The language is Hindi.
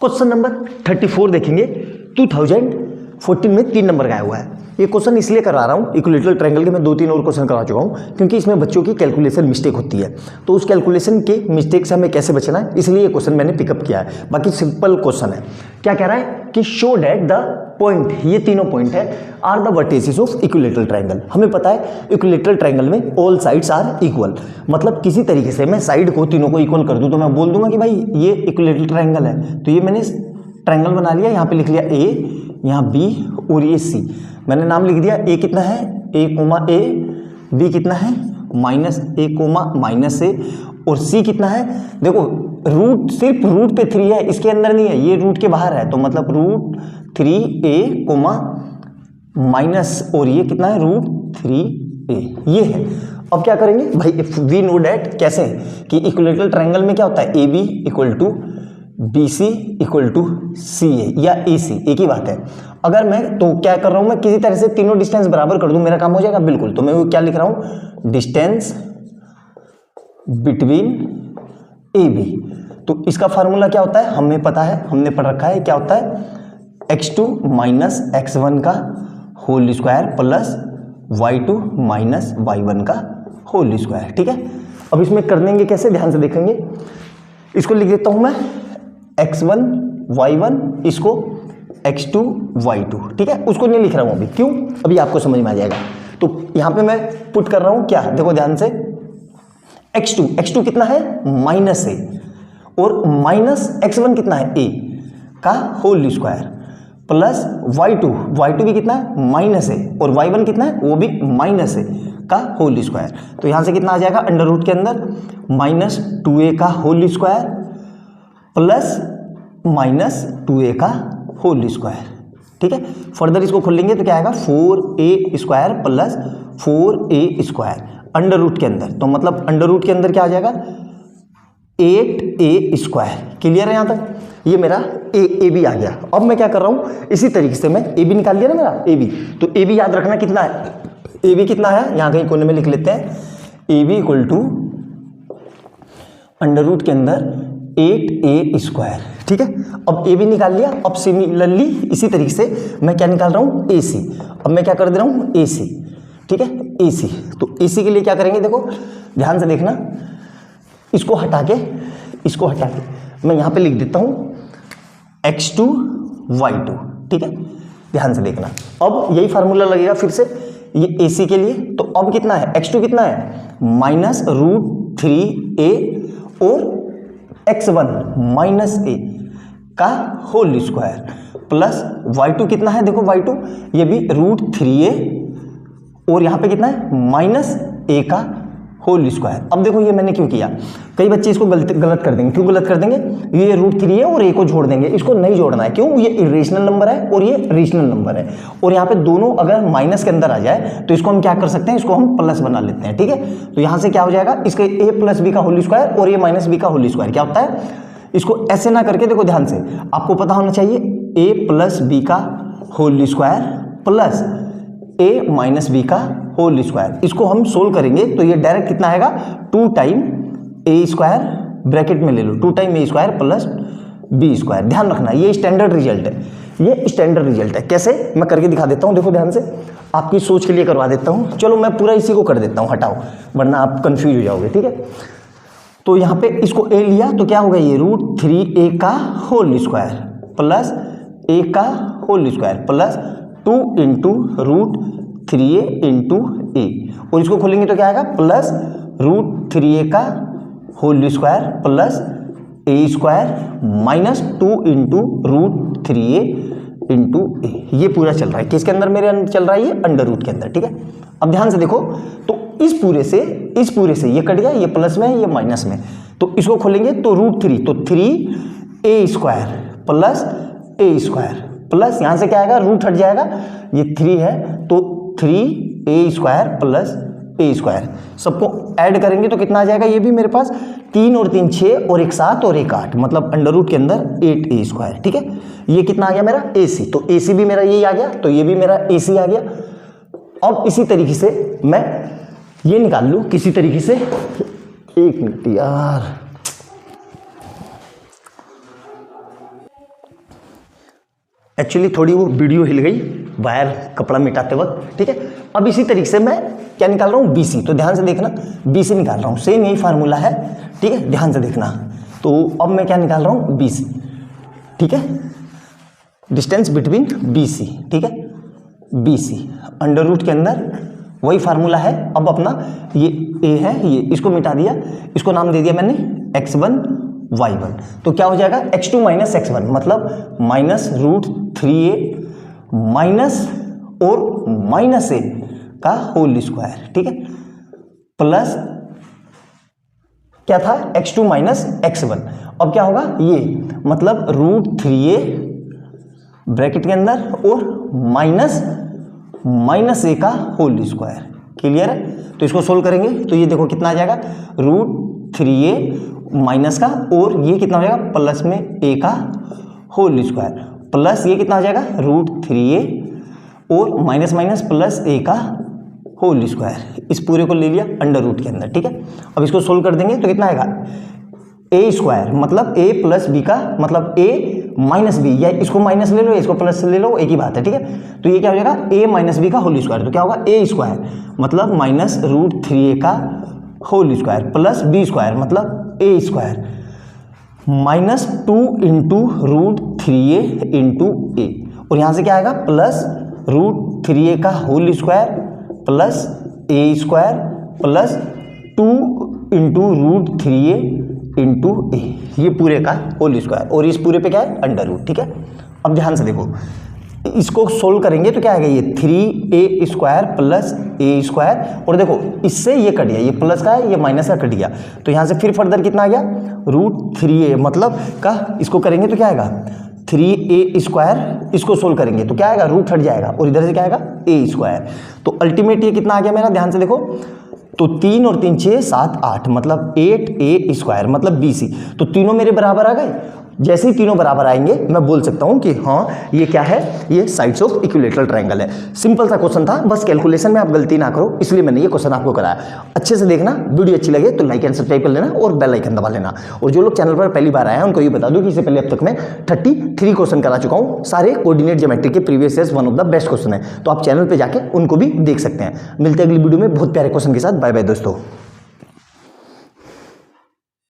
क्वेश्चन नंबर 34 देखेंगे। 2014 में 3 नंबर का आया हुआ है। ये क्वेश्चन इसलिए करा रहा हूँ, इक्विलेटरल ट्रायंगल के मैं 2-3 और क्वेश्चन करा चुका हूँ, क्योंकि इसमें बच्चों की कैलकुलेशन मिस्टेक होती है। तो उस कैलकुलेशन के मिस्टेक से हमें कैसे बचना है, इसलिए ये क्वेश्चन मैंने पिकअप किया है। बाकी सिंपल क्वेश्चन है। क्या कह रहा है कि शो डेट द पॉइंट, ये तीनों पॉइंट है, are the vertices of equilateral triangle. हमें पता है इक्विलेटरल ट्रायंगल में ऑल साइड्स आर इक्वल, मतलब किसी तरीके से मैं साइड को तीनों को इक्वल कर दूं तो मैं बोल दूंगा कि भाई ये इक्विलेटरल ट्रायंगल है। तो ये मैंने ट्रायंगल बना लिया, यहाँ पे लिख लिया ए, यहाँ बी और ये सी। मैंने नाम लिख दिया, ए कितना है ए कोमा ए, बी कितना है माइनस ए कोमा माइनस ए, और सी कितना है, देखो रूट सिर्फ रूट पे 3 है, इसके अंदर नहीं है, ये रूट के बाहर है, तो मतलब रूट 3a कोमा माइनस, और ये कितना है रूट 3a, ये है। अब क्या करेंगे भाई, वी नो डैट कैसे कि इक्विलेटरल ट्रायंगल में क्या होता है, A B equal to B C equal to C A या ए सी, एक ही बात है। अगर मैं तो क्या कर रहा हूं, मैं किसी तरह से तीनों डिस्टेंस बराबर कर दूं, मेरा काम हो जाएगा बिल्कुल। तो मैं वो क्या लिख रहा हूं, डिस्टेंस बिटवीन ए बी। तो इसका फार्मूला क्या होता है, हमें पता है, हमने पढ़ रखा है, क्या होता है x2 माइनस x1 का whole square plus y2 minus y1 का होल स्क्वायर। ठीक है, अब इसमें कर देंगे कैसे, ध्यान से देखेंगे। इसको लिख देता हूं मैं x1 y1, इसको x2 y2। ठीक है, उसको नहीं लिख रहा हूं अभी, क्यों, अभी आपको समझ में आ जाएगा। तो यहां पे मैं पुट कर रहा हूं क्या, देखो ध्यान से, x2 कितना है माइनस ए, और माइनस x1 कितना है a का होल स्क्वायर, प्लस y2 भी कितना है माइनस ए, और y1 कितना है वो भी माइनस ए का होल स्क्वायर। तो यहां से कितना आ जाएगा, अंडर रूट के अंदर माइनस 2a का whole square plus minus 2a का होल स्क्वायर। ठीक है, फर्दर इसको खोल लेंगे तो क्या आएगा 4a square plus 4a square under root के अंदर। तो मतलब अंडर रूट के अंदर क्या आ जाएगा 8a स्क्वायर। क्लियर है यहाँ तक, ये मेरा ए बी आ गया। अब मैं क्या कर रहा हूँ, इसी तरीके से मैं ए बी निकाल लिया ना मेरा ए बी। तो ए बी याद रखना कितना है, ए बी कितना है, यहाँ कहीं कोने में लिख लेते हैं, A B equal to under root के अंदर 8a स्क्वायर। ठीक है, अब ए बी निकाल लिया। अब सिमिलरली इसी तरीके से मैं क्या निकाल रहा हूँ ए सी। अब मैं क्या कर दे रहा हूँ ए सी। ठीक है, ए सी। तो ए सी के लिए क्या करेंगे, देखो ध्यान से देखना, इसको हटा के मैं यहाँ पे लिख देता हूँ x2 y2। ठीक है, ध्यान से देखना, अब यही फार्मूला लगेगा फिर से ये AC के लिए। तो अब कितना है, x2 कितना है माइनस रूट 3a और x1 माइनस a का होल स्क्वायर प्लस y2 कितना है, देखो y2 ये भी रूट 3a और यहाँ पे कितना है माइनस a का होल स्क्वायर। अब देखो ये मैंने क्यों किया, कई बच्चे इसको गलत कर देंगे। क्यों गलत कर देंगे, ये रूट 3 है और a को जोड़ देंगे, इसको नहीं जोड़ना है। क्यों, ये इरेशनल नंबर है और ये रेशनल नंबर है, और यहाँ पे दोनों अगर माइनस के अंदर आ जाए तो इसको हम क्या कर सकते हैं, इसको हम प्लस बना लेते हैं। ठीक है, तो यहाँ से क्या हो जाएगा, इसके a प्लस बी का होल स्क्वायर और a माइनस बी का होल स्क्वायर क्या होता है। इसको ऐसे ना करके, देखो ध्यान से, आपको पता होना चाहिए a प्लस बी का whole square plus a minus B का होल स्क्वायर। इसको हम सोल्व करेंगे तो ये डायरेक्ट कितना आएगा 2 टाइम a स्क्वायर, ब्रैकेट में ले लो 2 time a square plus b square. ध्यान रखना ये स्टैंडर्ड रिजल्ट है, ये स्टैंडर्ड रिजल्ट है। कैसे, मैं करके दिखा देता हूँ, देखो ध्यान से, आपकी सोच के लिए करवा देता हूँ। चलो मैं पूरा इसी को कर देता हूँ, हटाओ वरना आप कंफ्यूज हो जाओगे। ठीक है, तो यहाँ पे इसको a लिया तो क्या होगा, ये रूट 3a का होल स्क्वायर प्लस a का whole square plus 2 into root 3a into A, और इसको खोलेंगे तो क्या आएगा प्लस रूट 3a का whole square plus a square minus 2 into root 3a into A. ये पूरा चल रहा है किसके अंदर, मेरे अंदर चल रहा है ये अंडर रूट के अंदर। ठीक है, अब ध्यान से देखो, तो इस पूरे से ये कट गया, ये प्लस में है ये माइनस में, तो इसको खोलेंगे तो रूट 3, तो 3a square plus a square plus यहाँ से क्या आएगा, रूट हट जाएगा, ये 3 है तो 3a square plus a square, सबको ऐड करेंगे तो कितना आ जाएगा, ये भी मेरे पास 3 और 3 6 और 1 7 और 1 8, मतलब अंडर रूट के अंदर 8a स्क्वायर। ठीक है, ये कितना आ गया मेरा AC, तो AC भी मेरा यही आ गया, तो ये भी मेरा AC आ गया। अब इसी तरीके से मैं ये निकाल लूँ किसी तरीके से, 1 मिनट यार, एक्चुअली थोड़ी वो वीडियो हिल गई वायर कपड़ा मिटाते वक्त, ठीक है। अब इसी तरीके से मैं क्या निकाल रहा हूँ, BC। तो ध्यान से देखना, BC निकाल रहा हूँ, सेम यही फार्मूला है, ठीक है, ध्यान से देखना। तो अब मैं क्या निकाल रहा हूँ, BC, ठीक है, डिस्टेंस बिटवीन BC, ठीक है, BC अंडर रूट के अंदर वही फार्मूला है। अब अपना ये A है, ये इसको मिटा दिया, इसको नाम दे दिया मैंने x1 y1। तो क्या हो जाएगा, x2 माइनस x1 मतलब माइनस रूट 3a माइनस और माइनस a का होल स्क्वायर, ठीक है, प्लस क्या था x2 माइनस x1। अब क्या होगा ये मतलब रूट 3a ब्रैकेट के अंदर और माइनस a का होल स्क्वायर। क्लियर है? तो इसको सोल्व करेंगे तो ये देखो कितना आ जाएगा, रूट 3a माइनस का और ये कितना हो जाएगा प्लस में a का होल स्क्वायर, प्लस ये कितना हो जाएगा रूट 3a और माइनस माइनस प्लस a का होल स्क्वायर। इस पूरे को ले लिया अंडर रूट के अंदर, ठीक है। अब इसको सोल्व कर देंगे तो कितना आएगा, a स्क्वायर मतलब a प्लस b का मतलब a माइनस बी, या इसको माइनस ले लो इसको प्लस ले लो, एक ही बात है, ठीक है। तो ये क्या हो जाएगा a माइनस बी का होल स्क्वायर। तो क्या होगा a स्क्वायर मतलब माइनस रूट 3a का whole square plus b square मतलब a square minus 2 into root 3a into a, और यहाँ से क्या आएगा प्लस रूट 3a का whole square plus a square plus 2 into root 3a into A, ये पूरे का होल स्क्वायर, और इस पूरे पे क्या है अंडर रूट, ठीक है। अब ध्यान से देखो, इसको सोल्व करेंगे तो क्या आएगा ये 3a square plus a square, और देखो इससे ये कट गया, ये प्लस का है ये माइनस का कट गया, तो यहाँ से फिर फर्दर कितना आ गया रूट 3a मतलब का, इसको करेंगे तो क्या आएगा 3a स्क्वायर, इसको सोल्व करेंगे तो क्या आएगा रूट हट जाएगा और इधर से क्या आएगा a स्क्वायर। तो अल्टीमेट ये कितना आ गया मेरा, ध्यान से देखो, तो 3 और 3 6 7 8 मतलब 8a स्क्वायर मतलब BC। तो तीनों मेरे बराबर आ गए। जैसे ही तीनों बराबर आएंगे मैं बोल सकता हूं कि हाँ ये क्या है, ये साइड्स ऑफ इक्विलेटरल ट्रायंगल है। सिंपल सा क्वेश्चन था, बस कैलकुलेशन में आप गलती ना करो इसलिए मैंने ये क्वेश्चन आपको कराया। अच्छे से देखना, वीडियो अच्छी लगे तो लाइक एंड सब्सक्राइब कर लेना और बेल आइकन दबा लेना। और जो लोग चैनल पर पहली बार आए हैं उनको ये बता दूं कि इससे पहले अब तक मैं 33 क्वेश्चन करा चुका हूँ, सारे कोऑर्डिनेट ज्योमेट्री के previous years, one of the best question है, तो आप चैनल पर जाके उनको भी देख सकते हैं। मिलते हैं अगली वीडियो में बहुत प्यारे क्वेश्चन के साथ। बाय बाय दोस्तों।